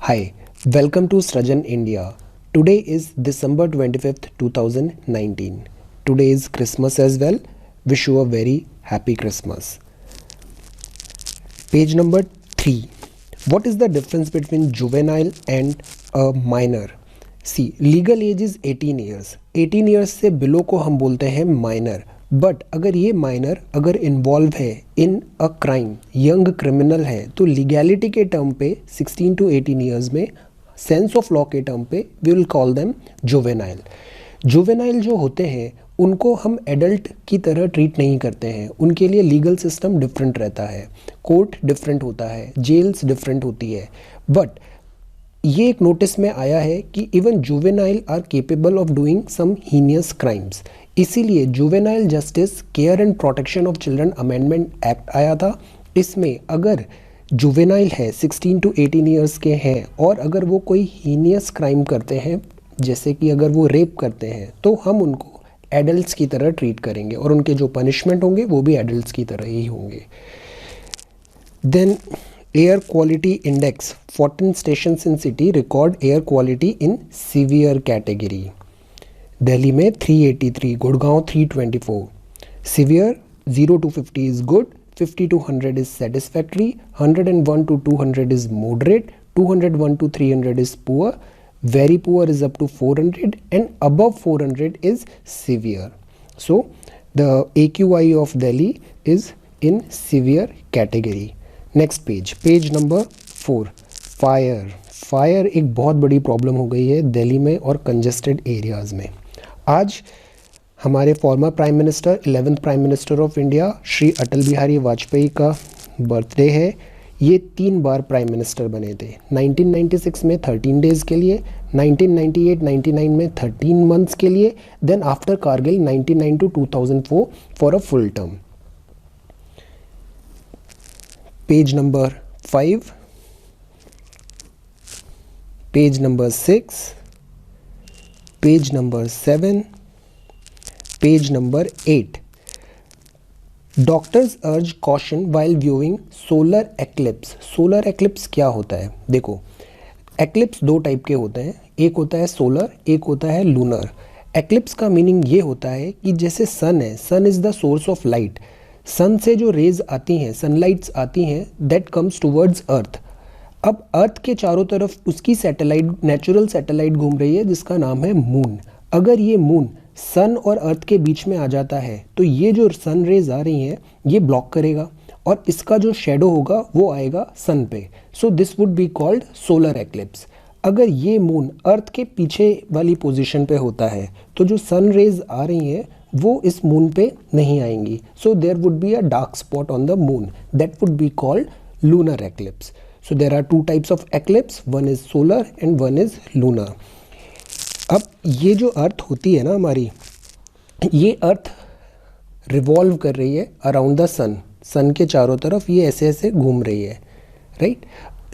Hi, welcome to Srajan India. Today is December 25th, 2019. Today is Christmas as well. Wish you a very happy Christmas. Page number 3. What is the difference between juvenile and a minor? See, legal age is 18 years. 18 years से below को हम बोलते हैं minor. But अगर ये minor अगर involve है in a crime, young criminal है, तो लीगैलिटी के टर्म पे 16 to 18 ईयर्स में, सेंस ऑफ लॉ के टर्म पे we will call them juvenile. Juvenile जो होते हैं उनको हम एडल्ट की तरह ट्रीट नहीं करते हैं. उनके लिए लीगल सिस्टम डिफरेंट रहता है, कोर्ट डिफरेंट होता है, जेल्स डिफरेंट होती है. बट ये एक नोटिस में आया है कि even juvenile are capable of doing some heinous crimes. इसीलिए juvenile justice care and protection of children amendment act आया था. इसमें अगर जुवेनाइल है, 16 to 18 ईयर्स के हैं, और अगर वो कोई हीनियस क्राइम करते हैं, जैसे कि अगर वो रेप करते हैं, तो हम उनको एडल्ट्स की तरह ट्रीट करेंगे और उनके जो पनिशमेंट होंगे वो भी एडल्ट्स की तरह ही होंगे. Then air quality index, 14 stations in city record air quality in severe category. Delhi में 383, Gurgaon 324. Severe 0 to 50 is good, 50 to 100 is satisfactory, 101 to 200 is moderate, 201 to 300 is poor, very poor is up to 400, and above 400 is severe. So the AQI of Delhi is in severe category. Next page number 4. Fire एक बहुत बड़ी problem हो गई है दिल्ली में और congested areas में. आज हमारे former prime minister, 11th prime minister of India, Shri Atal Bihari Vajpayee का बर्थडे है. ये 3 बार प्राइम मिनिस्टर बने थे. 1996 में 13 डेज़ के लिए, 1998-99 में 13 मंथ्स के लिए, then after Kargil 1999 to 2004 for a full term. Page number 5, page number 6, page number 7, page number 8. Doctors urge caution while viewing solar eclipse. Solar eclipse क्या होता है? देखो, एक्लिप्स 2 टाइप के होते हैं. एक होता है सोलर, एक होता है लूनर. एक्लिप्स का मीनिंग ये होता है कि जैसे सन है, sun is the source of light. Sun से जो रेज आती हैं, सनलाइट्स आती हैं, दैट कम्स टूवर्ड्स अर्थ. अब अर्थ के चारों तरफ उसकी सैटेलाइट, नेचुरल सैटेलाइट घूम रही है जिसका नाम है मून. अगर ये मून सन और अर्थ के बीच में आ जाता है तो ये जो सन रेज आ रही हैं ये ब्लॉक करेगा और इसका जो शेडो होगा वो आएगा सन पे. So this would be called solar eclipse. अगर ये मून अर्थ के पीछे वाली पोजीशन पे होता है तो जो सन रेज आ रही हैं वो इस मून पे नहीं आएंगी. So there would be a dark spot on the moon. That would be called lunar eclipse. So there are 2 types of eclipse, one is solar and one is lunar. अब ये जो अर्थ होती है ना हमारी, ये अर्थ रिवॉल्व कर रही है अराउंड द सन. सन के चारों तरफ ये ऐसे ऐसे घूम रही है, राइट.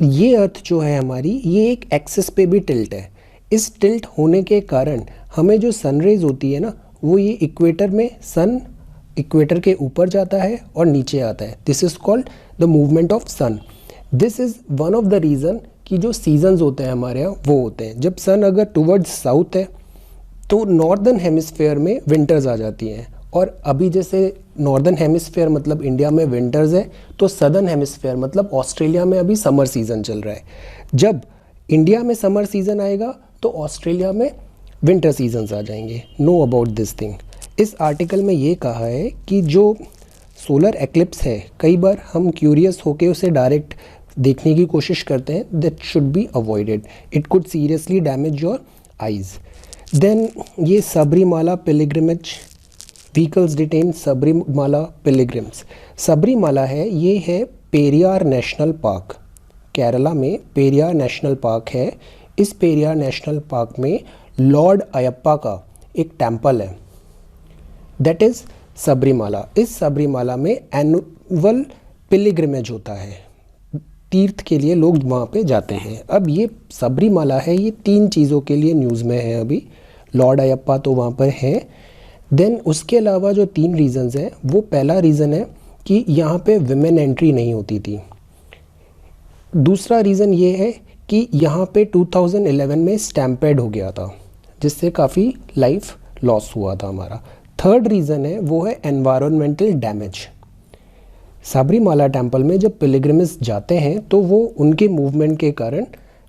ये अर्थ जो है हमारी, ये एक एक्सिस पे भी टिल्ट है. इस टिल्ट होने के कारण हमें जो सनरेज होती है ना, वो ये इक्वेटर में, सन इक्वेटर के ऊपर जाता है और नीचे आता है. This is called the movement of sun. This is one of the reason कि जो सीजन्स होते हैं हमारे यहाँ वो होते हैं. जब सन अगर टुवर्ड्स साउथ है तो नॉर्दर्न हेमिस्फेयर में विंटर्स आ जाती हैं. और अभी जैसे नॉर्दर्न हेमिस्फेयर मतलब इंडिया में विंटर्स है, तो सदर्न हेमिस्फेयर मतलब ऑस्ट्रेलिया में अभी समर सीज़न चल रहा है. जब इंडिया में समर सीज़न आएगा तो ऑस्ट्रेलिया में विंटर सीजन्स आ जाएंगे. Know about this thing. इस आर्टिकल में ये कहा है कि जो सोलर एक्लिप्स है, कई बार हम क्यूरियस होके उसे डायरेक्ट देखने की कोशिश करते हैं. That should be avoided. It could seriously damage your eyes. Then ये Sabarimala pilgrimage vehicles detain Sabarimala pilgrims. Sabarimala है, ये है पेरियार नेशनल पार्क. केरला में पेरियार नेशनल पार्क है. इस पेरियार नेशनल पार्क में लॉर्ड अयप्पा का एक टेम्पल है, दैट इज़ सबरीमाला. इस सबरीमाला में एनुअल पिलग्रिमेज होता है. तीर्थ के लिए लोग वहाँ पे जाते हैं. अब ये सबरीमाला है, ये 3 चीज़ों के लिए न्यूज़ में है अभी. लॉर्ड अयप्पा तो वहाँ पर है. देन उसके अलावा जो 3 रीज़न्स हैं, वो पहला रीज़न है कि यहाँ पे विमेन एंट्री नहीं होती थी. दूसरा रीज़न ये है कि यहाँ पे 2011 में स्टैम्पेड हो गया था, जिससे काफ़ी लाइफ लॉस हुआ था हमारा। थर्ड रीज़न है वो है एनवायरमेंटल डैमेज। सबरीमाला टेम्पल में जब पिलग्रिम्स जाते हैं तो वो उनके मूवमेंट के कारण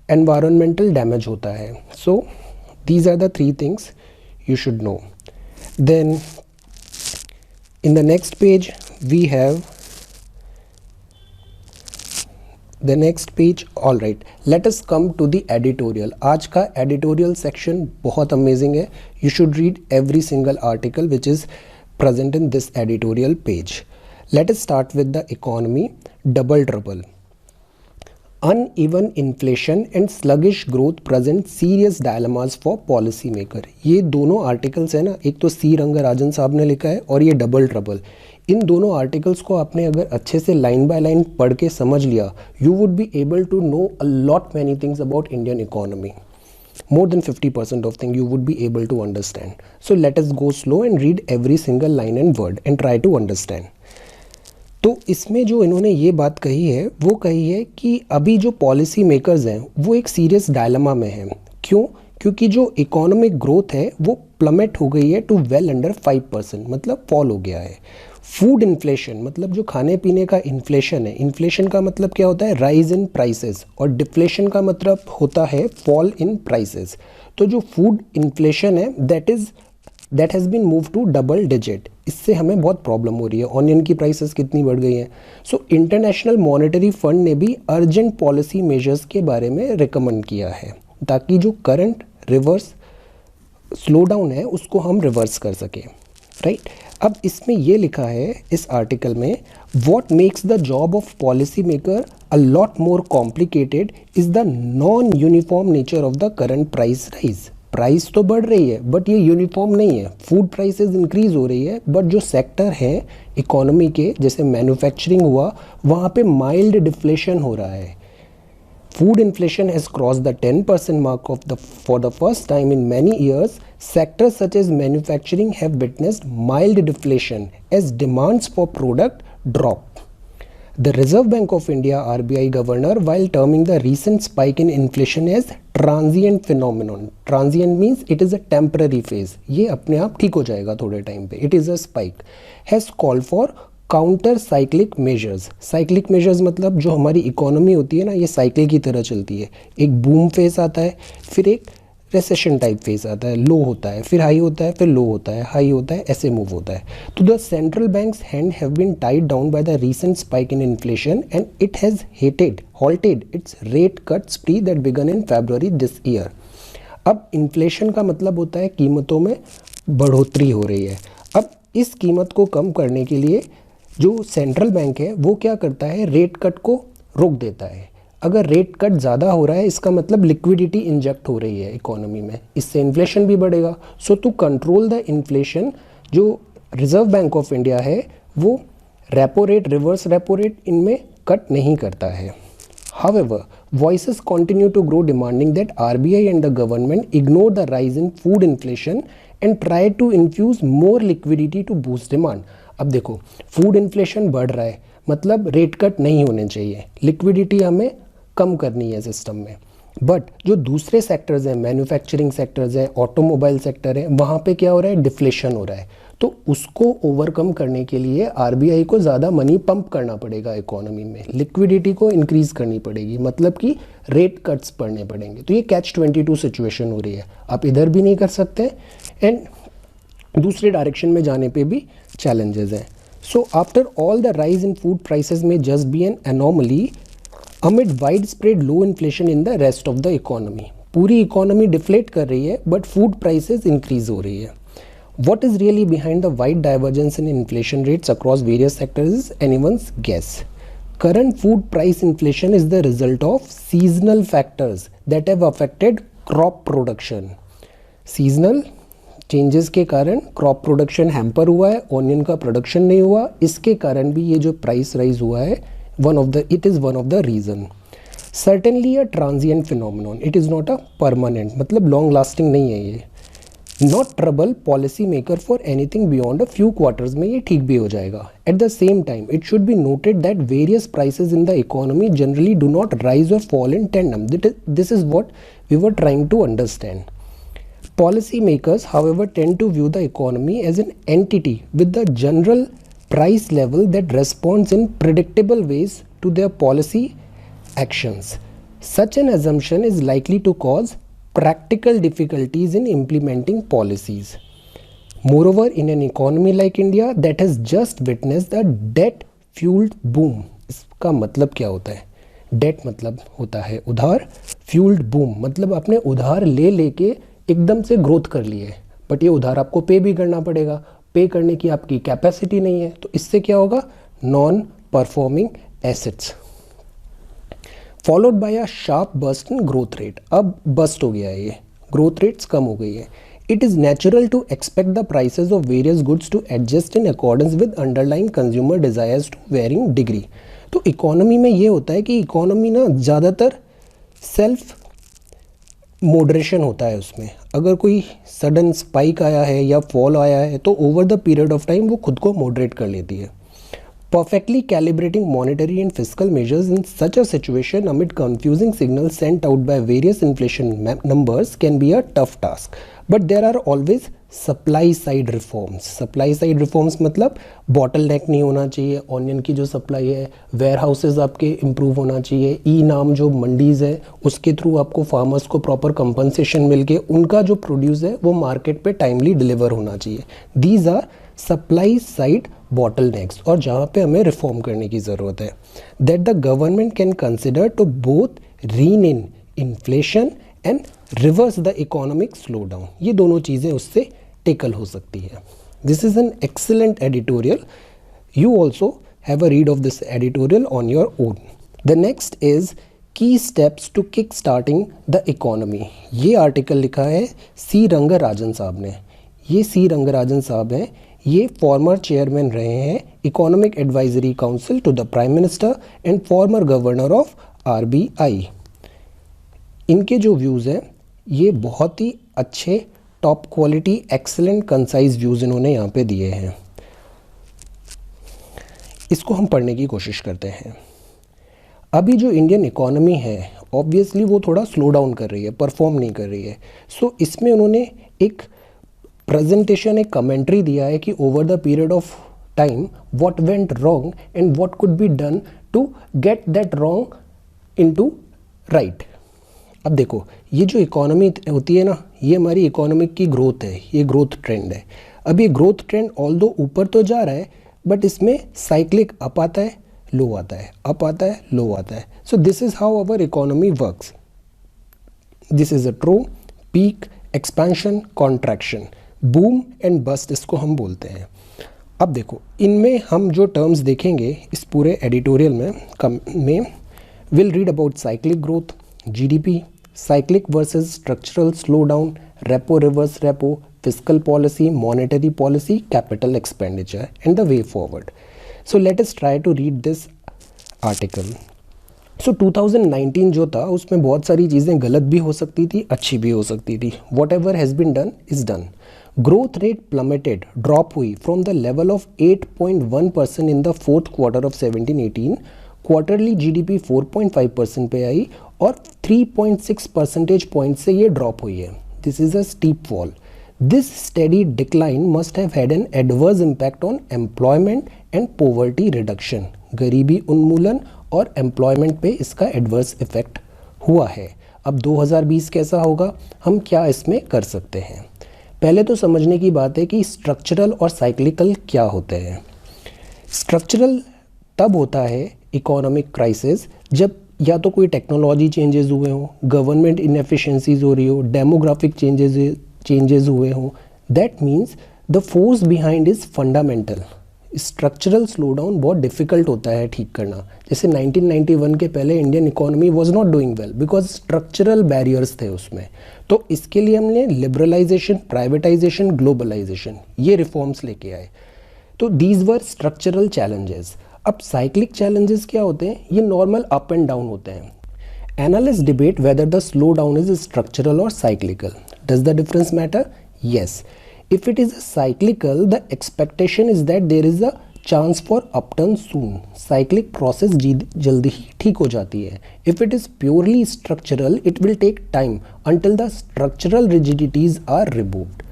एनवायरमेंटल डैमेज होता है। So these are the 3 things you should know. Then in the next page we have the next page. All right, let us come to the editorial. आज का editorial section बहुत amazing है. You should read every single article which is present in this editorial page. Let us start with the economy. Double trouble. Uneven inflation and sluggish growth present serious dilemmas for policy maker. ये दोनों articles है ना, एक तो सी रंगराजन साहब ने लिखा है और ये डबल ट्रबल। इन दोनों आर्टिकल्स को आपने अगर अच्छे से लाइन बाय लाइन पढ़ के समझ लिया, you would be able to know a lot many things about Indian economy. More than 50% of things you would be able to understand. So let us go slow and read every single line and word and try to understand. तो इसमें जो इन्होंने ये बात कही है वो कही है कि अभी जो पॉलिसी मेकर्स हैं वो एक सीरियस डायलेमा में हैं. क्यों? क्योंकि जो इकोनॉमिक ग्रोथ है वो प्लमेट हो गई है टू वेल अंडर 5%, मतलब फॉल हो गया है. फूड इन्फ्लेशन मतलब जो खाने पीने का इन्फ्लेशन है, इन्फ्लेशन का मतलब क्या होता है? राइज इन प्राइसेस, और डिफ्लेशन का मतलब होता है फॉल इन प्राइसेस. तो जो फूड इन्फ्लेशन है that has been move to double digit. इससे हमें बहुत प्रॉब्लम हो रही है. ऑनियन की प्राइसेस कितनी बढ़ गई हैं. सो इंटरनेशनल मॉनेटरी फंड ने भी अर्जेंट पॉलिसी मेजर्स के बारे में रिकमेंड किया है ताकि जो करंट रिवर्स स्लो डाउन है उसको हम रिवर्स कर सकें. राइट. अब इसमें ये लिखा है इस आर्टिकल में, what makes the job of policy maker a lot more complicated is the non uniform nature of the current price rise. Price तो बढ़ रही है बट ये यूनिफॉर्म नहीं है. फूड प्राइसेस इंक्रीज हो रही है बट जो सेक्टर है इकोनॉमी के, जैसे मैन्युफैक्चरिंग हुआ, वहाँ पे माइल्ड डिफ्लेशन हो रहा है. Food inflation has crossed the 10% mark for the first time in many years. Sectors such as manufacturing have witnessed mild deflation as demands for product drop. The Reserve Bank of India (RBI) governor, while terming the recent spike in inflation as transient phenomenon. Transient means it is a temporary phase. ये अपने आप ठीक हो जाएगा थोड़े time पे. It is a spike. Has called for counter cyclic measures. Cyclic measures मतलब जो हमारी इकोनॉमी होती है ना, ये साइकिल की तरह चलती है. एक बूम फेस आता है, फिर एक रिसेशन टाइप फेस आता है, लो होता है, फिर हाई होता है, फिर लो होता है, हाई होता है, ऐसे मूव होता है. तो the central banks hand have been tied down by the recent spike in inflation and it has halted its rate cut spree that began in February this year. अब इन्फ्लेशन का मतलब होता है कीमतों में बढ़ोतरी हो रही है. अब इस कीमत को कम करने के लिए जो सेंट्रल बैंक है वो क्या करता है? रेट कट को रोक देता है. अगर रेट कट ज़्यादा हो रहा है इसका मतलब लिक्विडिटी इंजेक्ट हो रही है इकोनॉमी में, इससे इन्फ्लेशन भी बढ़ेगा. सो टू कंट्रोल द इन्फ्लेशन जो रिजर्व बैंक ऑफ इंडिया है वो repo rate, reverse repo rate इनमें कट नहीं करता है. However, voices continue to grow demanding that RBI and the government ignore the rise in food inflation and try to infuse more liquidity to boost demand. अब देखो, food inflation बढ़ रहा है मतलब रेट कट नहीं होने चाहिए, लिक्विडिटी हमें कम करनी है सिस्टम में. बट जो दूसरे सेक्टर्स हैं, मैन्युफैक्चरिंग सेक्टर्स हैं, ऑटोमोबाइल सेक्टर है, वहाँ पे क्या हो रहा है? डिफ्लेशन हो रहा है. तो उसको ओवरकम करने के लिए आरबीआई को ज़्यादा मनी पंप करना पड़ेगा इकोनॉमी में, लिक्विडिटी को इंक्रीज़ करनी पड़ेगी, मतलब कि रेट कट्स पड़ने पड़ेंगे. तो ये catch-22 सिचुएशन हो रही है. आप इधर भी नहीं कर सकते एंड दूसरे डायरेक्शन में जाने पे भी चैलेंजेस हैं. So after all the rise in food prices में just be an anomaly amid widespread low inflation in the rest of the economy. पूरी इकोनॉमी डिफ्लेट कर रही है बट फूड प्राइसेस इंक्रीज हो रही है. What is really behind the wide divergence in inflation rates across various sectors is anyone's guess. Current food price inflation is the result of seasonal factors that have affected crop production. Seasonal changes के कारण crop production hamper हुआ है, onion का production नहीं हुआ, इसके कारण भी ये जो price rise हुआ है, it is one of the reason. Certainly a transient phenomenon. It is not a permanent, मतलब long lasting नहीं है ये. Not trouble policy maker for anything beyond a few quarters में ये ठीक भी हो जाएगा. At the same time it should be noted that various prices in the economy generally do not rise और fall in tandem. This is what we were trying to understand. Policy makers, however, tend to view the economy as an entity with the general price level that responds in predictable ways to their policy actions. Such an assumption is likely to cause practical difficulties in implementing policies. Moreover, in an economy like India that has just witnessed a debt-fueled boom, इसका मतलब क्या होता है? Debt मतलब होता है उधार, fueled boom मतलब आपने उधार ले लेके एकदम से ग्रोथ कर लिए, बट ये उधार आपको पे भी करना पड़ेगा, पे करने की आपकी कैपेसिटी नहीं है, तो इससे क्या होगा? Non performing assets. Followed by a sharp bust in growth rate. अब बस्ट हो गया है, ये ग्रोथ रेट्स कम हो गई है. It is natural to expect the prices of various goods to adjust in accordance with underlying consumer desires to varying degree. तो economy में ये होता है कि इकोनॉमी ना ज़्यादातर सेल्फ मॉडरेशन होता है उसमें. अगर कोई सडन स्पाइक आया है या फॉल आया है तो over the period of time वो खुद को मॉडरेट कर लेती है. Perfectly calibrating monetary and physical measures in such a situation amid confusing signals sent out by various inflation numbers can be a tough task. But there are always supply side reforms. Supply side reforms मतलब bottleneck नहीं होना चाहिए onion की जो supply है, where houses आपके improve होना चाहिए, ई नाम जो मंडीज़ है उसके थ्रू आपको फार्मर्स को प्रॉपर कंपनसेशन मिल के उनका जो प्रोड्यूस है वो मार्केट पे टाइमली डिलीवर होना चाहिए. These are supply side bottlenecks और जहाँ पे हमें रिफॉर्म करने की ज़रूरत है. That the government can consider to both rein in inflation and reverse the economic slowdown. ये दोनों चीज़ें उससे टेकल हो सकती है. This is an excellent editorial. You also have a read of this editorial on your own. The next is key steps to kickstarting the economy. ये article लिखा है सी रंगराजन साहब ने. ये सी रंगराजन साहब हैं, ये फॉर्मर चेयरमैन रहे हैं economic advisory council to the prime minister and former governor of RBI. इनके जो व्यूज़ हैं ये बहुत ही अच्छे top quality excellent concise views इन्होंने यहाँ पे दिए हैं. इसको हम पढ़ने की कोशिश करते हैं. अभी जो इंडियन इकोनॉमी है ऑब्वियसली वो थोड़ा स्लो डाउन कर रही है, परफॉर्म नहीं कर रही है. सो इसमें उन्होंने एक प्रेजेंटेशन, एक कमेंट्री दिया है कि over the period of time what went wrong and what could be done to get that wrong into right. अब देखो ये जो इकोनॉमी होती है ना, ये हमारी इकोनॉमिक की ग्रोथ है, ये ग्रोथ ट्रेंड है. अब ये ग्रोथ ट्रेंड ऑल्दो ऊपर तो जा रहा है बट इसमें साइक्लिक अप आता है, लो आता है, अप आता है, लो आता है. So this is how our economy works. This is a true peak, expansion, contraction, boom and bast इसको हम बोलते हैं. अब देखो इनमें हम जो टर्म्स देखेंगे इस पूरे एडिटोरियल में will read about cyclic growth, GDP, cyclic versus structural slowdown, repo reverse repo, fiscal policy, monetary policy, capital expenditure and the way forward. So let us try to read this article. So 2019 जो था उसमें बहुत सारी चीज़ें गलत भी हो सकती थी, अच्छी भी हो सकती थी. Whatever has been done is done. Growth rate plummeted, drop हुई from the level of 8.1% in the fourth quarter of 17-18. Quarterly GDP 4.5% पे आई और 3.6 परसेंटेज पॉइंट से ये ड्रॉप हुई है. This is a steep fall. This steady decline must have had an adverse impact on employment and poverty reduction. गरीबी उन्मूलन और employment पे इसका एडवर्स इफेक्ट हुआ है. अब 2020 कैसा होगा, हम क्या इसमें कर सकते हैं? पहले तो समझने की बात है कि स्ट्रक्चरल और साइक्लिकल क्या होते हैं. स्ट्रक्चरल तब होता है इकोनॉमिक क्राइसिस जब या तो कोई टेक्नोलॉजी चेंजेस हुए हों, गवर्नमेंट इनएफिशिएंसीज हो रही हो, डेमोग्राफिक चेंजेस हुए हों. That means the force behind is fundamental. Structural slow down बहुत डिफिकल्ट होता है ठीक करना. जैसे 1991 के पहले Indian economy was not doing well because structural barriers थे उसमें. तो इसके लिए हमने लिबरलाइजेशन, प्राइवेटाइजेशन, ग्लोबलाइजेशन ये रिफॉर्म्स लेके आए. तो दीज वर स्ट्रक्चरल चैलेंजेस. अब साइक्लिक चैलेंजेस क्या होते हैं? ये नॉर्मल अप एंड डाउन होते हैं. Analyst debate whether the slowdown is structural और cyclical. Does the difference matter? Yes. If it is a cyclical, the expectation is that there is a chance for upturn soon. Cyclic process जल्दी ही ठीक हो जाती है. If it is purely structural, it will take time until the structural rigidities are removed.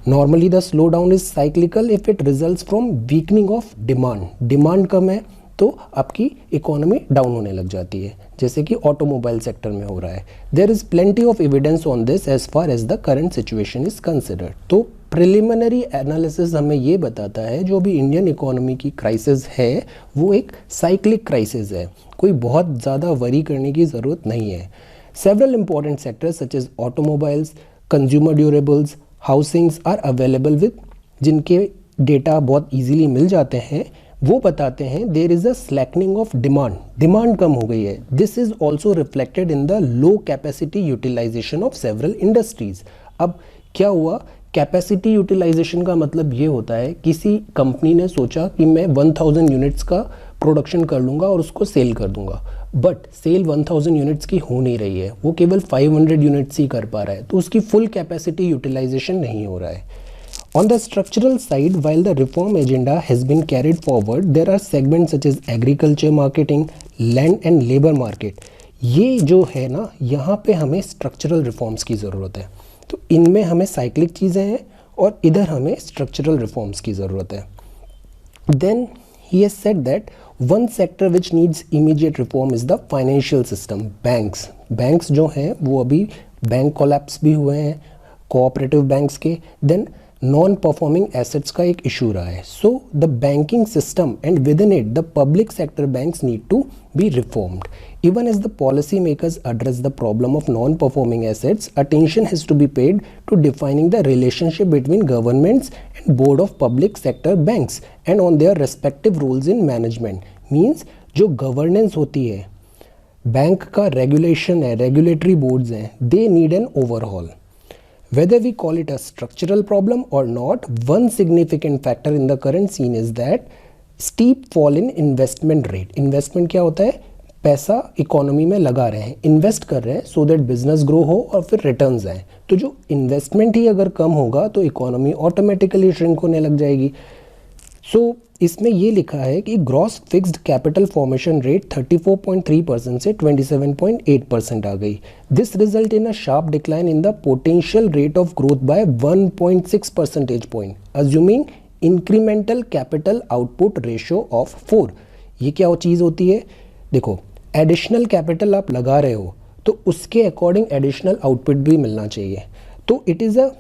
Normally the slowdown is cyclical if it results from weakening of demand. Demand कम है तो आपकी economy down होने लग जाती है, जैसे कि ऑटोमोबाइल सेक्टर में हो रहा है. There is plenty of evidence on this as far as the current situation is considered. तो प्रिलिमिनरी एनालिसिस हमें ये बताता है जो भी इंडियन इकोनॉमी की क्राइसिस है वो एक साइक्लिक क्राइसिस है, कोई बहुत ज़्यादा वरी करने की ज़रूरत नहीं है. Several important sectors such as automobiles, consumer durables, housings are available with, जिनके डेटा बहुत ईजीली मिल जाते हैं. वो बताते हैं there is a slackening of demand कम हो गई है. This is also reflected in the low capacity utilisation of several industries. अब क्या हुआ, कैपेसिटी यूटिलाइजेशन का मतलब ये होता है किसी कंपनी ने सोचा कि मैं 1000 यूनिट्स का प्रोडक्शन कर लूँगा और उसको सेल कर दूंगा, बट सेल 1000 यूनिट्स की हो नहीं रही है, वो केवल 500 यूनिट्स ही कर पा रहा है, तो उसकी फुल कैपेसिटी यूटिलाइजेशन नहीं हो रहा है. On the structural side, while the reform agenda has been carried forward, there are segments such as agriculture marketing, land and labor market. ये जो है ना, यहाँ पे हमें structural reforms की ज़रूरत है. तो इनमें हमें cyclic चीज़ें हैं और इधर हमें structural reforms की ज़रूरत है. Then he has said that one sector which needs immediate reform is the financial system. Banks जो हैं वो अभी बैंक collapse भी हुए हैं cooperative banks के. Then नॉन परफॉर्मिंग एसेट्स का एक इशू रहा है. So the banking system and within it the public sector banks need to be reformed. Even as the policy makers address the problem of non performing assets, attention has to be paid to defining the relationship between governments and board of public sector banks and on their respective roles in management. Means जो governance होती है, bank का regulation है, regulatory boards हैं, they need an overhaul. Whether we call it a structural problem or not, one significant factor in the current scene is that steep fall in investment rate. Investment क्या होता है, पैसा economy में लगा रहे हैं, invest कर रहे हैं सो दैट बिजनेस ग्रो हो और फिर रिटर्न्स आए. तो जो इन्वेस्टमेंट ही अगर कम होगा तो इकोनॉमी ऑटोमेटिकली श्रिंक होने लग जाएगी. सो इसमें ये लिखा है कि gross fixed capital formation rate 34.3% से 27.8% आ गई. This result in a sharp decline in the potential rate of growth by 1.6 percentage point, assuming incremental capital output ratio of 4. ये क्या चीज़ होती है, देखो एडिशनल कैपिटल आप लगा रहे हो तो उसके अकॉर्डिंग एडिशनल आउटपुट भी मिलना चाहिए. तो it is a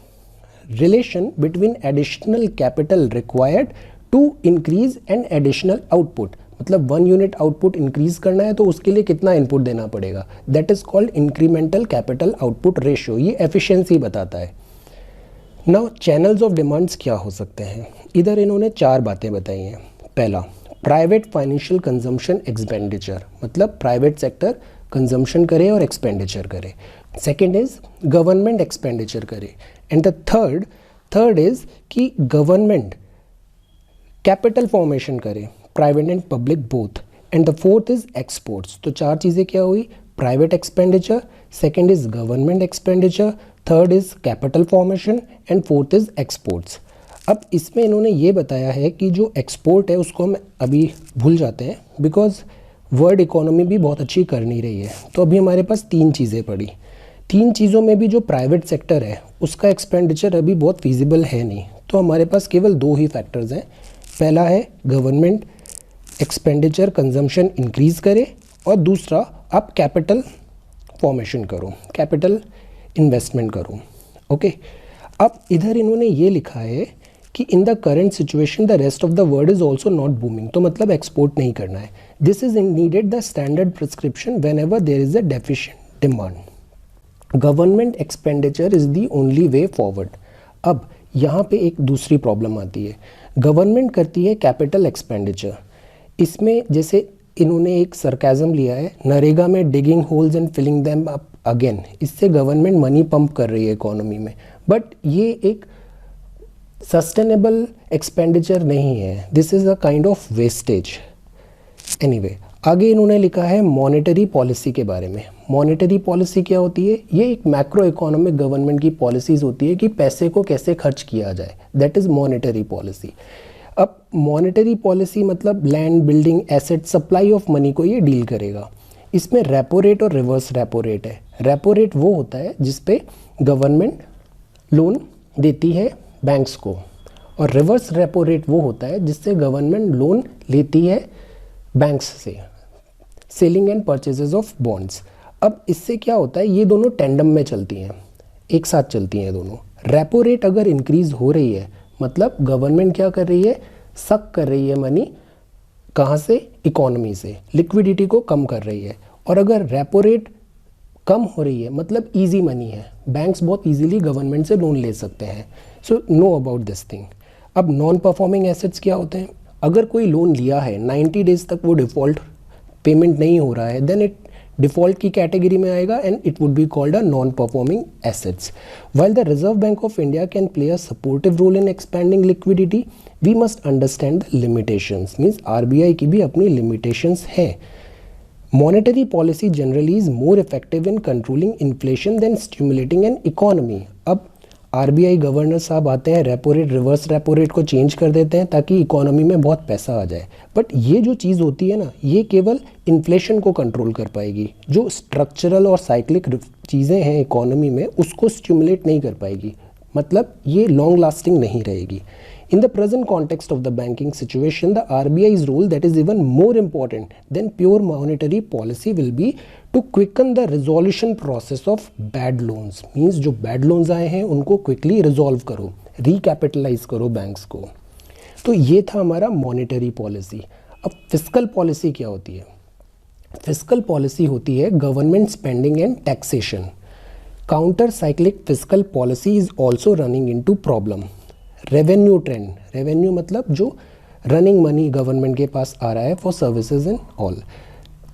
relation between additional capital required to increase and additional output. मतलब 1 यूनिट आउटपुट इंक्रीज करना है तो उसके लिए कितना इनपुट देना पड़ेगा, that is called incremental capital output ratio. ये एफिशिएंसी बताता है. नाउ चैनल्स ऑफ डिमांड्स क्या हो सकते हैं, इधर इन्होंने 4 बातें बताई हैं. पहला, प्राइवेट फाइनेंशियल कंजम्पशन एक्सपेंडिचर, मतलब प्राइवेट सेक्टर कंजम्पशन करे और एक्सपेंडिचर करे. सेकेंड इज गवर्नमेंट एक्सपेंडिचर करे. एंड द थर्ड इज कि गवर्नमेंट कैपिटल फॉर्मेशन करे, private and public both. And the fourth is exports. तो 4 चीज़ें क्या हुई, private expenditure, second is government expenditure, third is capital formation and fourth is exports. अब इसमें इन्होंने ये बताया है कि जो एक्सपोर्ट है उसको हम अभी भूल जाते हैं बिकॉज वर्ल्ड इकोनॉमी भी बहुत अच्छी कर नहीं रही है. तो अभी हमारे पास 3 चीज़ें पड़ी. 3 चीज़ों में भी जो प्राइवेट सेक्टर है उसका एक्सपेंडिचर अभी बहुत फीजिबल है नहीं. तो हमारे पास केवल 2 ही फैक्टर्स हैं. पहला है गवर्नमेंट एक्सपेंडिचर कंजम्पशन इंक्रीज़ करे और दूसरा आप कैपिटल फॉर्मेशन करो, कैपिटल इन्वेस्टमेंट करो. ओके, अब इधर इन्होंने ये लिखा है कि in the current situation the rest of the world is also not booming. तो मतलब एक्सपोर्ट नहीं करना है. This is needed the standard prescription when ever there is a deficient demand. Government expenditure is the only way forward. अब यहाँ पे एक दूसरी प्रॉब्लम आती है. गवर्नमेंट करती है कैपिटल एक्सपेंडिचर. इसमें जैसे इन्होंने एक सरकाज़म लिया है, नरेगा में digging holes and filling them up again. इससे गवर्नमेंट मनी पंप कर रही है इकोनॉमी में, बट ये एक सस्टेनेबल एक्सपेंडिचर नहीं है. This is a kind of wastage. Anyway, आगे इन्होंने लिखा है मॉनेटरी पॉलिसी के बारे में। मॉनेटरी पॉलिसी क्या होती है? ये एक मैक्रो इकोनॉमिक गवर्नमेंट की पॉलिसीज होती है कि पैसे को कैसे खर्च किया जाए, दैट इज़ मॉनेटरी पॉलिसी। अब मॉनेटरी पॉलिसी मतलब land, building, asset, supply of money को ये डील करेगा। इसमें रेपो रेट और रिवर्स रेपो रेट है। रेपो रेट वो होता है जिस पे गवर्नमेंट लोन देती है बैंक्स को, और रिवर्स रेपो रेट वो होता है जिससे गवर्नमेंट लोन लेती है बैंक्स से, selling and purchases of bonds. अब इससे क्या होता है, ये दोनों टेंडम में चलती हैं, एक साथ चलती हैं दोनों। रेपो रेट अगर इंक्रीज हो रही है मतलब गवर्नमेंट क्या कर रही है, सक कर रही है मनी, कहाँ से? इकोनॉमी से, लिक्विडिटी को कम कर रही है। और अगर रेपो रेट कम हो रही है मतलब इजी मनी है, बैंक्स बहुत इजीली गवर्नमेंट से लोन ले सकते हैं। So know about this thing. अब नॉन परफॉर्मिंग एसेट्स क्या होते हैं? अगर कोई लोन लिया है 90 डेज तक वो डिफ़ॉल्ट पेमेंट नहीं हो रहा है, देन इट डिफ़ॉल्ट की कैटेगरी में आएगा and it would be called a non performing assets. While the reserve bank of India can play a supportive role in expanding liquidity, we must understand the limitations. Means RBI की भी अपनी limitations हैं। Monetary policy generally is more effective in controlling inflation than stimulating an economy. अब RBI governor साहब आते हैं, repo rate, reverse repo rate को change कर देते हैं ताकि इकोनॉमी में बहुत पैसा आ जाए। बट ये जो चीज़ होती है ना, ये केवल इन्फ्लेशन को कंट्रोल कर पाएगी। जो स्ट्रक्चरल और साइक्लिक चीज़ें हैं इकोनॉमी में, उसको स्टिमुलेट नहीं कर पाएगी, मतलब ये लॉन्ग लास्टिंग नहीं रहेगी। In the present context of the banking situation, the RBI's role that is even more important than pure monetary policy will be to quicken the resolution process of bad loans. Means जो bad loans आए हैं उनको quickly resolve करो, recapitalize करो banks को। तो ये था हमारा monetary policy। अब fiscal policy क्या होती है? Fiscal policy होती है government spending and taxation. Counter cyclic fiscal policy is also running into problem. Revenue trend, revenue मतलब जो रनिंग मनी गवर्नमेंट के पास आ रहा है for services and all.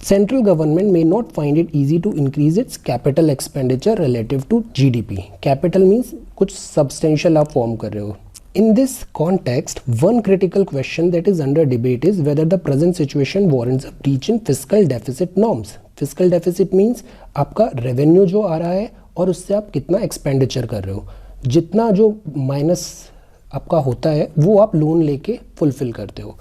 Central government may not find it easy to increase its capital expenditure relative to GDP. Capital means कुछ substantial आप form कर रहे हो। In this context one critical question that is under debate is whether the present situation warrants a breach in fiscal deficit norms. Fiscal deficit means आपका revenue जो आ रहा है और उससे आप कितना एक्सपेंडिचर कर रहे हो, जितना जो माइनस आपका होता है वो आप लोन लेके फुलफिल करते हो।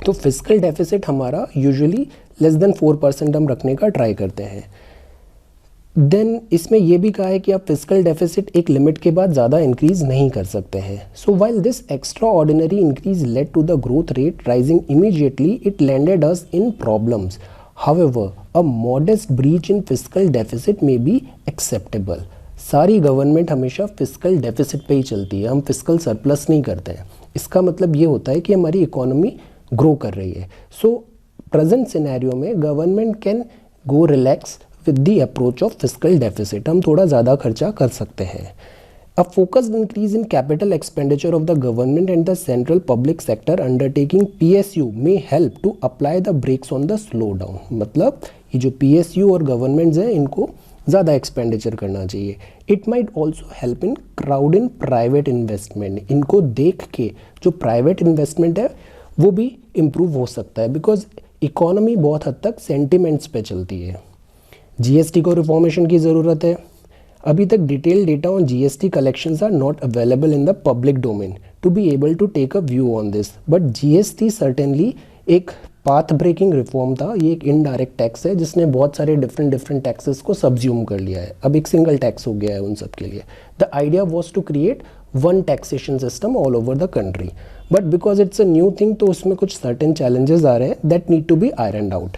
तो फिस्कल डेफिसिट हमारा यूजुअली लेस देन 4% हम रखने का ट्राई करते हैं। देन इसमें यह भी कहा है कि आप फिस्कल डेफिसिट एक लिमिट के बाद ज़्यादा इंक्रीज नहीं कर सकते हैं। So while this extraordinary increase led to the growth rate rising immediately, it landed us in problems. However a modest breach in fiscal deficit may be acceptable. सारी government हमेशा fiscal deficit पे ही चलती है, हम fiscal surplus नहीं करते हैं। इसका मतलब ये होता है कि हमारी इकोनॉमी ग्रो कर रही है। सो प्रेजेंट सिनेरियो में government can go relax with the approach of fiscal deficit, हम थोड़ा ज़्यादा खर्चा कर सकते हैं। A focused increase in capital expenditure of the government and the central public sector undertaking PSU may help to apply the brakes on the slowdown. मतलब ये जो PSU और गवर्नमेंट्स हैं इनको ज़्यादा एक्सपेंडिचर करना चाहिए। It might also help in crowd in private investment. इनको देख के जो प्राइवेट इन्वेस्टमेंट है वो भी इम्प्रूव हो सकता है, बिकॉज इकोनॉमी बहुत हद तक सेंटिमेंट्स पे चलती है। GST को रिफॉर्मेशन की ज़रूरत है। अभी तक detail data on GST collections are not available in the public domain to be able to take a view on this, but GST certainly एक पाथ ब्रेकिंग रिफॉर्म था। ये एक इनडायरेक्ट टैक्स है जिसने बहुत सारे डिफरेंट टैक्सेस को subsume कर लिया है, अब एक सिंगल टैक्स हो गया है उन सब के लिए। The idea was to create one taxation system all over the country, but because it's a new thing तो उसमें कुछ सर्टेन चैलेंजेस आ रहे हैं that need to be ironed out.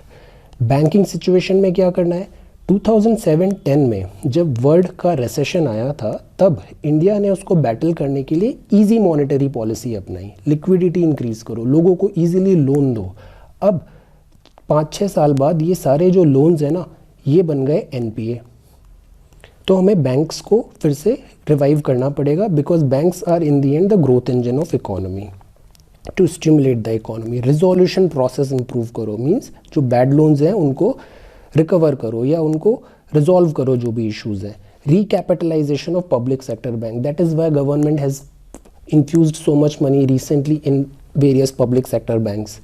Banking situation में क्या करना है? 2007-10 में जब वर्ल्ड का रिसेशन आया था तब इंडिया ने उसको बैटल करने के लिए ईजी मॉनेटरी पॉलिसी अपनाई। लिक्विडिटी इंक्रीज करो, लोगों को ईजिली लोन दो। अब 5-6 साल बाद ये सारे जो लोन्स हैं ना, ये बन गए NPA। तो हमें बैंक्स को फिर से रिवाइव करना पड़ेगा, because banks are in the end the growth engine of economy. To stimulate the economy, resolution process improve करो, मीन्स जो बैड लोन्स हैं उनको रिकवर करो या उनको रिजॉल्व करो जो भी इश्यूज हैं। Recapitalisation of public sector bank, that is why government has infused so much money recently in various public sector banks.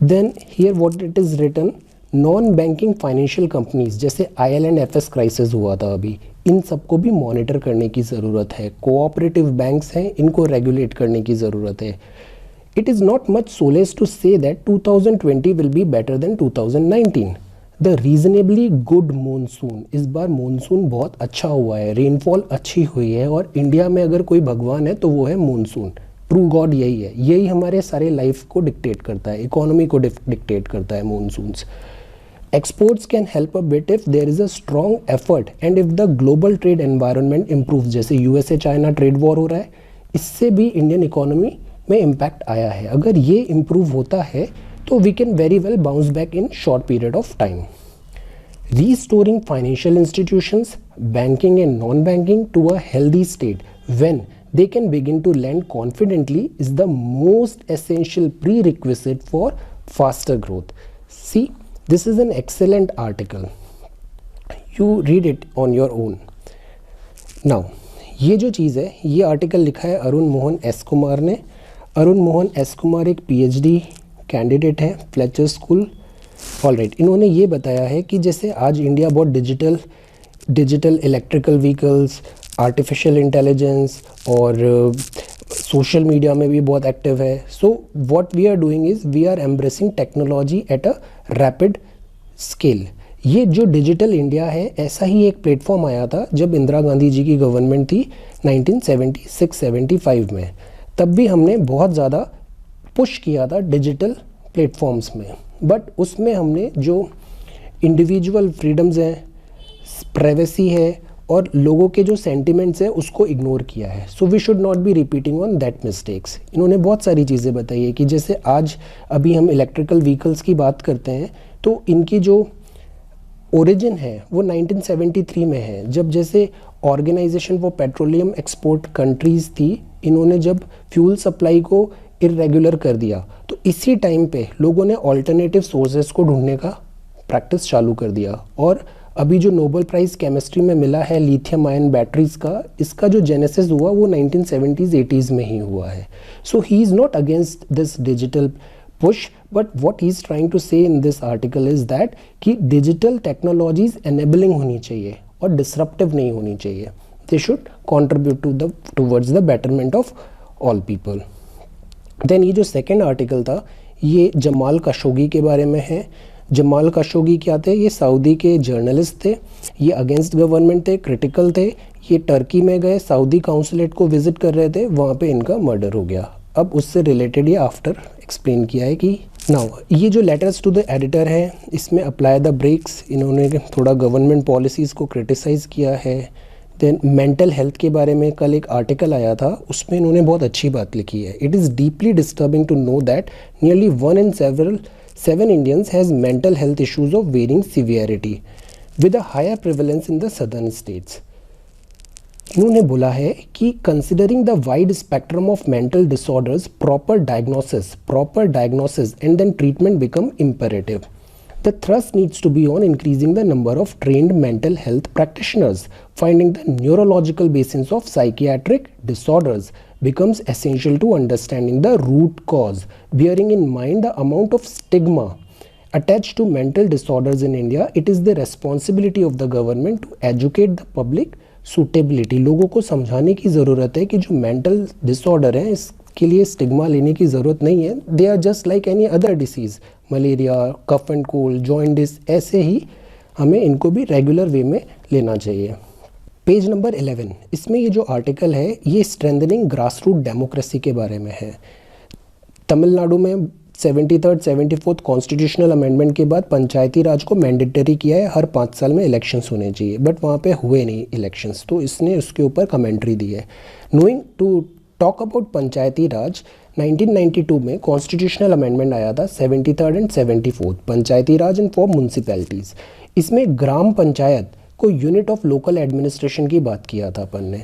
Then here what it is written, non banking financial companies जैसे IL&FS crisis हुआ था अभी, इन सबको भी monitor करने की ज़रूरत है। कोऑपरेटिव बैंक्स हैं, इनको रेगुलेट करने की ज़रूरत है। It is not much solace to say that 2020 will be better than 2019। The reasonably good monsoon, इस बार मानसून बहुत अच्छा हुआ है, रेनफॉल अच्छी हुई है, और इंडिया में अगर कोई भगवान है तो वो है मानसून। ट्रू गॉड यही है, यही हमारे सारे लाइफ को डिक्टेट करता है, इकोनॉमी को डिक्टेट करता है monsoons. Exports can help a bit if there is a strong effort and if the global trade environment improves। जैसे USA चाइना ट्रेड वॉर हो रहा है, इससे भी इंडियन इकोनॉमी में इम्पैक्ट आया है। अगर ये इम्प्रूव होता है तो we can very well bounce back in short period of time. Restoring financial institutions, banking and non-banking to a healthy state when they can begin to lend confidently is the most essential prerequisite for faster growth. See, this is an excellent article. You read it on your own. Now, ये जो चीज़ है, ये article लिखा है Arun Mohan S Kumar ने। Arun Mohan S Kumar एक PhD candidate है Fletcher school. Alright, इन्होंने ये बताया है कि जैसे आज इंडिया बहुत digital electrical vehicles, artificial intelligence और सोशल मीडिया में भी बहुत एक्टिव है। So what we are doing is we are embracing technology at a rapid scale. ये जो डिजिटल इंडिया है, ऐसा ही एक प्लेटफॉर्म आया था जब इंदिरा गांधी जी की गवर्नमेंट थी 1976-75 में। तब भी हमने बहुत ज़्यादा पुश किया था डिजिटल प्लेटफॉर्म्स में, बट उसमें हमने जो इंडिविजुअल फ्रीडम्स हैं, प्राइवेसी है और लोगों के जो सेंटिमेंट्स हैं, उसको इग्नोर किया है। So we should not be repeating on that mistakes. इन्होंने बहुत सारी चीज़ें बताई है कि जैसे आज अभी हम इलेक्ट्रिकल व्हीकल्स की बात करते हैं तो इनकी जो ओरिजिन है वो 1973 में है, जब जैसे organisation for petroleum export countries थी, इन्होंने जब फ्यूल सप्लाई को इरेगुलर कर दिया तो इसी टाइम पे लोगों ने ऑल्टरनेटिव सोर्सेज को ढूंढने का प्रैक्टिस चालू कर दिया। और अभी जो नोबेल प्राइज़ केमिस्ट्री में मिला है लिथियम आयन बैटरीज़ का, इसका जो जेनेसिस हुआ वो 1970s-80s में ही हुआ है। So he is not against this digital push, but what he is trying to say in this article is that कि डिजिटल टेक्नोलॉजीज एनेबलिंग होनी चाहिए और डिसरप्टिव नहीं होनी चाहिए। They should contribute towards the betterment of all people. Then ये जो second article था ये जमाल खशोगी के बारे में है। जमाल खशोगी क्या थे? ये सऊदी के जर्नलिस्ट थे, ये अगेंस्ट गवर्नमेंट थे, क्रिटिकल थे। ये टर्की में गए, सऊदी काउंसलेट को विजिट कर रहे थे, वहाँ पे इनका मर्डर हो गया। अब उससे रिलेटेड ये आफ्टर एक्सप्लेन किया है कि नाउ ये जो लेटर्स टू द एडिटर है, इसमें अप्लाई द ब्रेक्स, इन्होंने थोड़ा गवर्नमेंट पॉलिसीज़ को क्रिटिसाइज़ किया है। देन मेंटल हेल्थ के बारे में कल एक आर्टिकल आया था, उसमें इन्होंने बहुत अच्छी बात लिखी है। It is deeply disturbing to know that nearly 1 in 7 Indians has mental health issues of varying severity with a higher prevalence in the southern states। इन्होंने बोला है कि considering the wide spectrum of mental disorders, proper diagnosis and then treatment become imperative। The thrust needs to be on increasing the number of trained mental health practitioners. Finding the neurological basis of psychiatric disorders becomes essential to understanding the root cause, bearing in mind the amount of stigma attached to mental disorders in India. It is the responsibility of the government to educate the public suitability। लोगों को समझाने की ज़रूरत है कि जो mental disorder है इसके लिए स्टिग्मा लेने की ज़रूरत नहीं है। They are just like any other disease, malaria, cough and cold, jaundice, ऐसे ही हमें इनको भी रेगुलर वे में लेना चाहिए। पेज नंबर 11, इसमें ये जो आर्टिकल है ये स्ट्रेंथनिंग ग्रास रूट डेमोक्रेसी के बारे में है। तमिलनाडु में 73rd 74th कॉन्स्टिट्यूशनल अमेंडमेंट के बाद पंचायती राज को मैंडेटरी किया है, हर 5 साल में इलेक्शंस होने चाहिए, बट वहाँ पे हुए नहीं इलेक्शंस, तो इसने उसके ऊपर कमेंट्री दी है। नोइंग टू टॉक अबाउट पंचायती राज, 1992 में कॉन्स्टिट्यूशनल अमेंडमेंट आया था 73rd and 74th Panchayati Raj and for municipalities. इसमें ग्राम पंचायत को यूनिट ऑफ लोकल एडमिनिस्ट्रेशन की बात किया था अपन ने।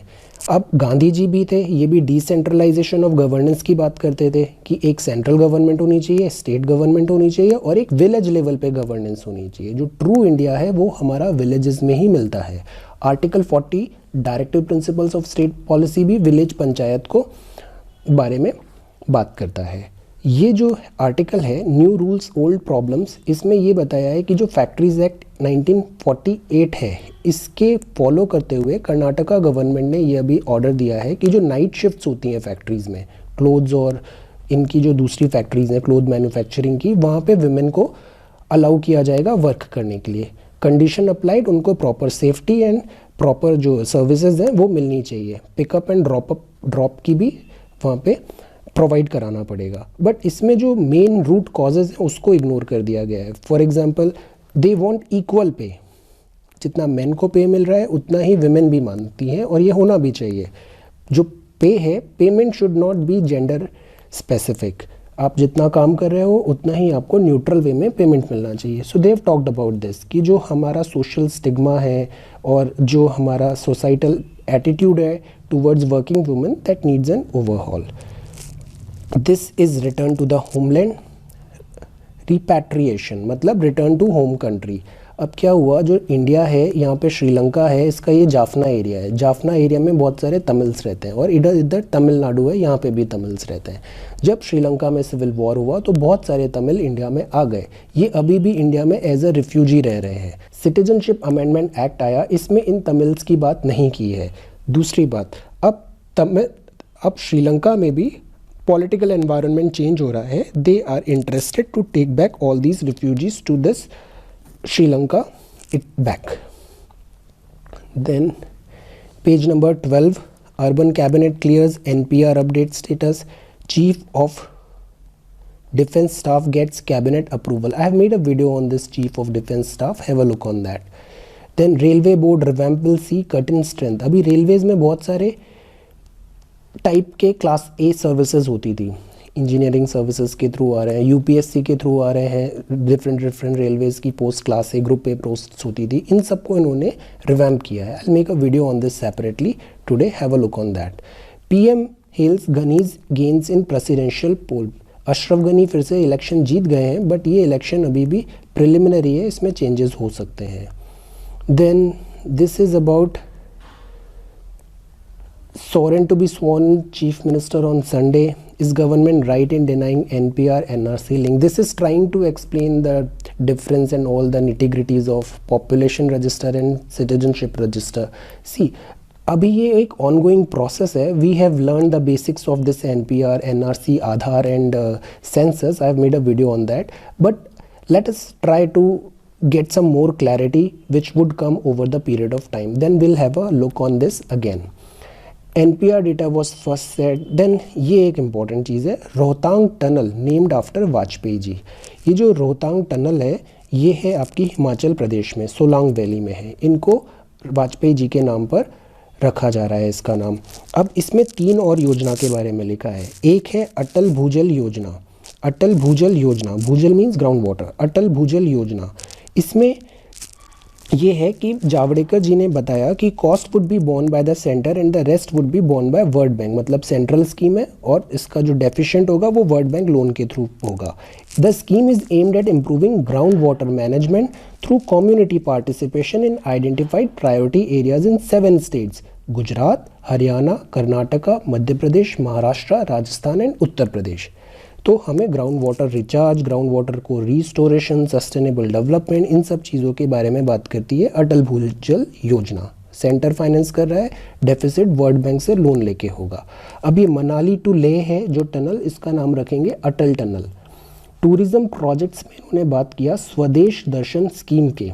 अब गांधी जी भी थे, ये भी डिसेंट्रलाइजेशन ऑफ गवर्नेंस की बात करते थे कि एक सेंट्रल गवर्नमेंट होनी चाहिए, स्टेट गवर्नमेंट होनी चाहिए और एक विलेज लेवल पे गवर्नेंस होनी चाहिए। जो ट्रू इंडिया है वो हमारा विलेजेस में ही मिलता है। Article 40 directive principles of state policy भी विलेज पंचायत को बारे में बात करता है। ये जो आर्टिकल है न्यू रूल्स ओल्ड प्रॉब्लम्स, इसमें ये बताया है कि जो फैक्ट्रीज एक्ट 1948 है इसके फॉलो करते हुए कर्नाटका गवर्नमेंट ने ये अभी ऑर्डर दिया है कि जो नाइट शिफ्ट्स होती हैं फैक्ट्रीज़ में, क्लोथ्स और इनकी जो दूसरी फैक्ट्रीज़ हैं क्लोथ मैन्युफैक्चरिंग की, वहाँ पे विमेन को अलाउ किया जाएगा वर्क करने के लिए। कंडीशन अप्लाइड, उनको प्रॉपर सेफ्टी एंड प्रॉपर जो सर्विसेज हैं वो मिलनी चाहिए। पिकअप एंड ड्रॉप की भी वहाँ पे प्रोवाइड कराना पड़ेगा। बट इसमें जो मेन रूट कॉजेज़ हैं उसको इग्नोर कर दिया गया है। For example they want equal pay, जितना मेन को पे मिल रहा है उतना ही विमेन भी मांगती हैं और ये होना भी चाहिए। जो पे है, payment should not B gender specific, आप जितना काम कर रहे हो उतना ही आपको न्यूट्रल वे में पेमेंट मिलना चाहिए। So they have talked about this कि जो हमारा सोशल स्टिग्मा है और जो हमारा सोसाइटल एटीट्यूड है towards working women, that needs an overhaul. This is return to the homeland, repatriation मतलब रिटर्न टू होम कंट्री। अब क्या हुआ, जो इंडिया है यहाँ पे श्रीलंका है, इसका ये जाफना एरिया है। जाफना एरिया में बहुत सारे तमिल्स रहते हैं और इधर इधर तमिलनाडु है, यहाँ पे भी तमिल्स रहते हैं। जब श्रीलंका में सिविल वॉर हुआ तो बहुत सारे तमिल इंडिया में आ गए। ये अभी भी इंडिया में एज अ रिफ्यूजी रह रहे हैं। सिटीजनशिप अमेंडमेंट एक्ट आया, इसमें इन तमिल्स की बात नहीं की है। दूसरी बात, अब श्रीलंका में भी पॉलिटिकल एनवायरनमेंट चेंज हो रहा है। They are interested to take back all these refugees to this Sri Lanka it back. Then page number 12, urban cabinet clears NPR update status, chief of defense staff gets cabinet approval. I have made a video on this chief of defense staff, have a look on that. Then railway board revamp will see cut in strength. अभी railways में बहुत सारे type के class ए services होती थी, engineering services के through आ रहे हैं, यूपीएससी के थ्रू आ रहे हैं, डिफरेंट रेलवेज की post class A group A post होती थी, इन सबको इन्होंने रिवैम्प किया है। I make a video on this separately today, have a look on that. PM hails Ghani's gains in presidential poll. Ashraf Ghani फिर से इलेक्शन जीत गए हैं, बट ये इलेक्शन अभी भी प्रिलिमिनरी है, इसमें चेंजेस हो सकते हैं। Then this is about Soren to be sworn chief minister on Sunday. Is government right in denying NPR NRC link? This is trying to explain the difference and all the nitty-gritties of population register and citizenship register. See, अभी ये एक ongoing process है. We have learned the basics of this NPR, NRC, Aadhaar and census. I have made a video on that. But let us try to get some more clarity which would come over the period of time. Then we'll have a look on this again. NPR data was first said. Then ये एक important चीज़ है, Rohtang tunnel named after Vajpayee ji. ये जो Rohtang tunnel है ये है आपकी हिमाचल प्रदेश में, सोलांग वैली में है। इनको वाजपेयी जी के नाम पर रखा जा रहा है इसका नाम। अब इसमें 3 और योजना के बारे में लिखा है। एक है अटल भूजल योजना। अटल भूजल योजना, भूजल मीन्स ग्राउंड वाटर, अटल भूजल योजना। इसमें ये है कि जावड़ेकर जी ने बताया कि cost would be borne by the centre and the rest would be borne by world bank. मतलब सेंट्रल स्कीम है और इसका जो डेफिशिएंट होगा वो वर्ल्ड बैंक लोन के थ्रू होगा। The scheme is aimed at improving ground water management through community participation in identified priority areas in 7 states, Gujarat, Haryana, Karnataka, Madhya Pradesh, Maharashtra, Rajasthan and Uttar Pradesh. तो हमें ground water recharge, ground water को रिस्टोरेशन, सस्टेनेबल डेवलपमेंट, इन सब चीज़ों के बारे में बात करती है अटल भूजल योजना। सेंटर फाइनेंस कर रहा है, डेफिसिट वर्ल्ड बैंक से लोन लेके होगा। अभी मनाली टू लेह है जो टनल, इसका नाम रखेंगे अटल टनल। टूरिज्म प्रोजेक्ट्स में उन्होंने बात किया स्वदेश दर्शन स्कीम के।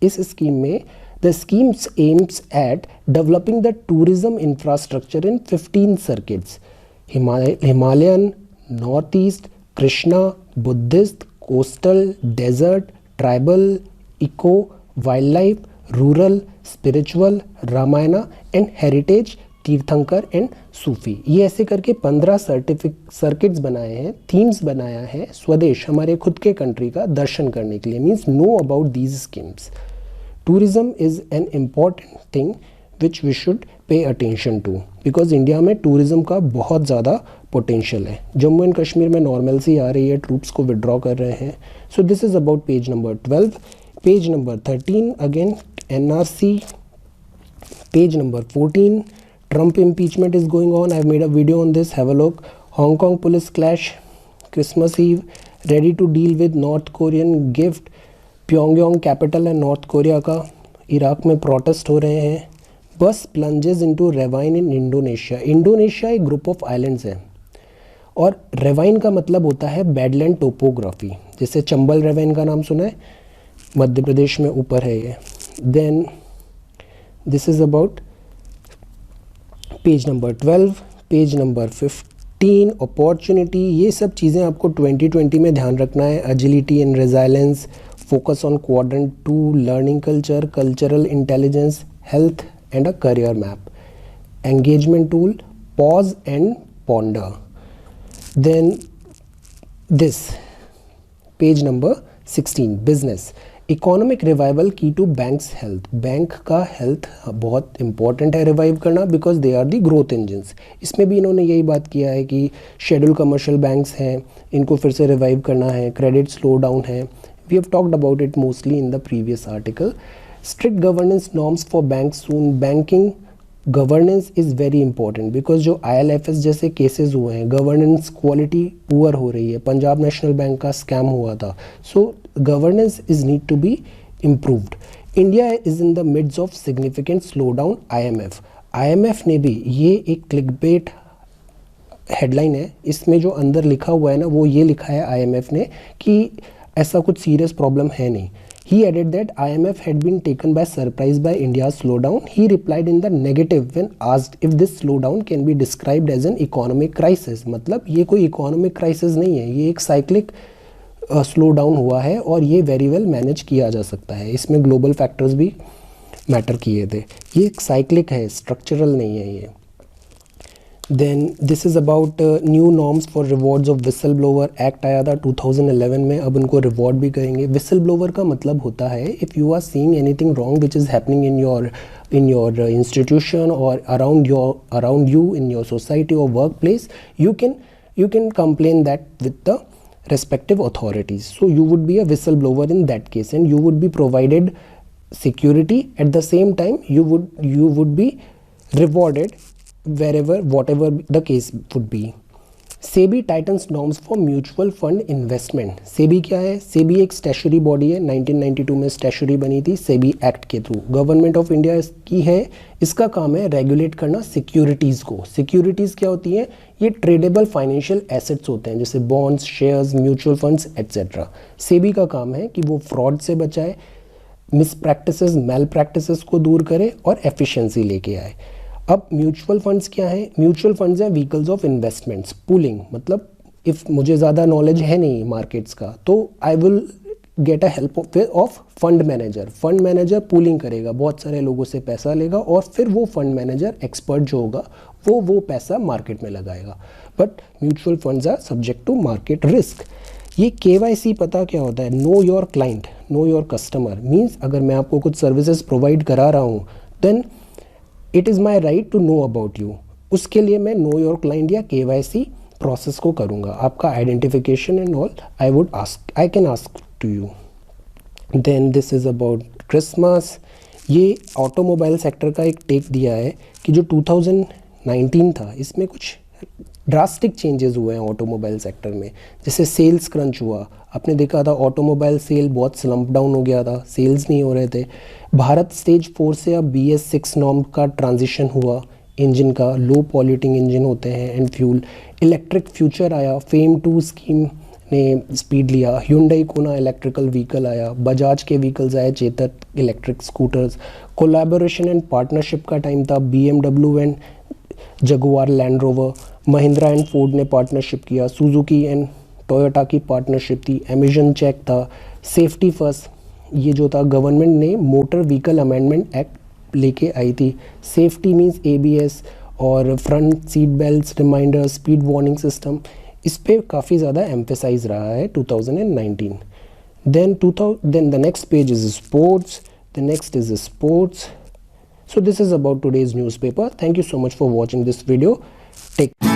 इस स्कीम में the schemes aims at developing the tourism infrastructure in 15 circuits, Himalayan, north east, Krishna, Buddhist, coastal, desert, tribal, eco, wildlife, rural, spiritual, Ramayana and heritage, Tirthankar and Sufi. ये ऐसे करके 15 सर्किट्स बनाए हैं, थीम्स बनाया है स्वदेश, हमारे खुद के कंट्री का दर्शन करने के लिए। Means know about these schemes. Tourism is an important thing which we should pay attention to, because India में टूरिज्म का बहुत ज़्यादा पोटेंशियल है। जम्मू एंड कश्मीर में नॉर्मलसी आ रही है, ट्रूप्स को विड्रॉ कर रहे हैं। So this is about page number 12। Page number 13 again NRC। Page number 14, Trump impeachment is going on. I have made a video on this, have a look. Hong Kong police clash Christmas Eve, ready to deal with North Korean gift, Pyongyang capital है North Korea का, Iraq में protest हो रहे हैं, bus plunges into ravine in Indonesia. Indonesia एक group of islands है और ravine का मतलब होता है बैडलैंड टोपोग्राफी, जैसे चंबल रेवाइन का नाम सुना है, मध्य प्रदेश में ऊपर है ये। Then this is about page number 12, page number 15 opportunity. ये सब चीज़ें आपको 2020 में ध्यान रखना है। Agility and resilience, focus on quadrant 2, learning culture, cultural intelligence, health and a career map, engagement tool, pause and ponder. Then this page number 16 business, economic revival key to banks health. Bank का health बहुत important है revive करना, because they are the growth engines. इसमें भी इन्होंने यही बात किया है कि शेड्यूल कमर्शियल बैंक्स हैं, इनको फिर से रिवाइव करना है, क्रेडिट स्लो डाउन है। We have talked about it mostly in the previous article. Strict governance norms for bank soon, banking governance is very important, because जो IL&FS जैसे केसेस हुए हैं, गवर्नेंस क्वालिटी पुअर हो रही है, पंजाब नेशनल बैंक का स्कैम हुआ था, so governance is need to be improved. India is in the midst of significant slow down IMF ने भी, ये एक क्लिकबेट हेडलाइन है, इसमें जो अंदर लिखा हुआ है ना, वो ये लिखा है IMF ने कि ऐसा कुछ सीरियस प्रॉब्लम है नहीं। He added that IMF had been taken by surprise by India's slowdown. He replied in the negative when asked if this slowdown can be described as an economic crisis. मतलब ये कोई economic crisis नहीं है, ये एक cyclic slow down हुआ है और ये वेरी वेल मैनेज किया जा सकता है। इसमें ग्लोबल फैक्टर्स भी मैटर किए थे। ये एक साइक्लिक है, स्ट्रक्चरल नहीं है ये। Then this is about new norms for rewards of whistleblower. Act आया था 2011 में, अब उनको रिवॉर्ड भी करेंगे। विसल ब्लोवर का मतलब होता है if you are seeing anything wrong which is happening in your institution और around you in your society और work place, you can complain that with the respective authorities. So you would be a whistleblower in that case, and you would be provided security. At the same time, you would be rewarded whatever the case would be. SEBI tightens norms for mutual fund investment. SEBI क्या है? SEBI एक statutory body है, 1992 में statutory बनी थी SEBI act के through. Government of India की है, इसका काम है रेगुलेट करना सिक्योरिटीज़ को। सिक्योरिटीज़ क्या होती हैं? ये ट्रेडेबल फाइनेंशियल एसेट्स होते हैं, जैसे bonds, shares, mutual funds etcetera. SEBI का काम है कि वो फ्रॉड से बचाए, मिस प्रैक्टिसेस, मैल प्रैक्टिसेस को दूर करे और एफिशिएंसी लेके आए। अब म्यूचुअल फंड्स क्या है? म्यूचुअल फंड्स हैं व्हीकल्स ऑफ इन्वेस्टमेंट्स। पूलिंग मतलब इफ़ मुझे ज़्यादा नॉलेज है नहीं मार्केट्स का, तो I will get a help of fund manager. Fund manager pooling करेगा, बहुत सारे लोगों से पैसा लेगा और फिर वो फंड मैनेजर एक्सपर्ट जो होगा वो पैसा मार्केट में लगाएगा। But mutual funds are subject to market risk. ये KYC पता क्या होता है? Know your client, know your customer. Means अगर मैं आपको कुछ सर्विसेज प्रोवाइड करा रहा हूँ, then it is my right to know about you. उसके लिए मैं नो योर क्लाइंट या KYC प्रोसेस को करूँगा। आपका identification and all I can ask to you. Then this is about Christmas. ये ऑटोमोबाइल सेक्टर का एक टेक दिया है कि जो 2019 था, इसमें कुछ ड्रास्टिक चेंजेस हुए हैं ऑटोमोबाइल सेक्टर में। जैसे सेल्स क्रंच हुआ, आपने देखा था ऑटोमोबाइल सेल बहुत स्लम्प डाउन हो गया था, सेल्स नहीं हो रहे थे। भारत स्टेज 4 से अब BS6 नॉर्म का ट्रांजिशन हुआ इंजन का, लो पॉल्यूटिंग इंजन होते हैं एंड फ्यूल। इलेक्ट्रिक फ्यूचर आया, फेम 2 स्कीम ने स्पीड लिया। Hyundai कोना इलेक्ट्रिकल व्हीकल आया, बजाज के व्हीकल्स आए, Chetak electric scooters. Collaboration and partnership का टाइम था, BMW and Jaguar land rover. Mahindra and Ford ने पार्टनरशिप किया। सुजुकी एंड टोयोटा की पार्टनरशिप थी। एमिजन चेक था। सेफ्टी फर्स्ट, ये जो था गवर्नमेंट ने मोटर व्हीकल अमेंडमेंट एक्ट लेके आई थी। सेफ्टी मीन्स ABS और front seat belts, reminder, speed warning system, इस पे काफ़ी ज़्यादा एम्फेसाइज रहा है 2019। Then the next page is sports. The next is sports. So this is about today's newspaper. Thank you so much for watching this video. Take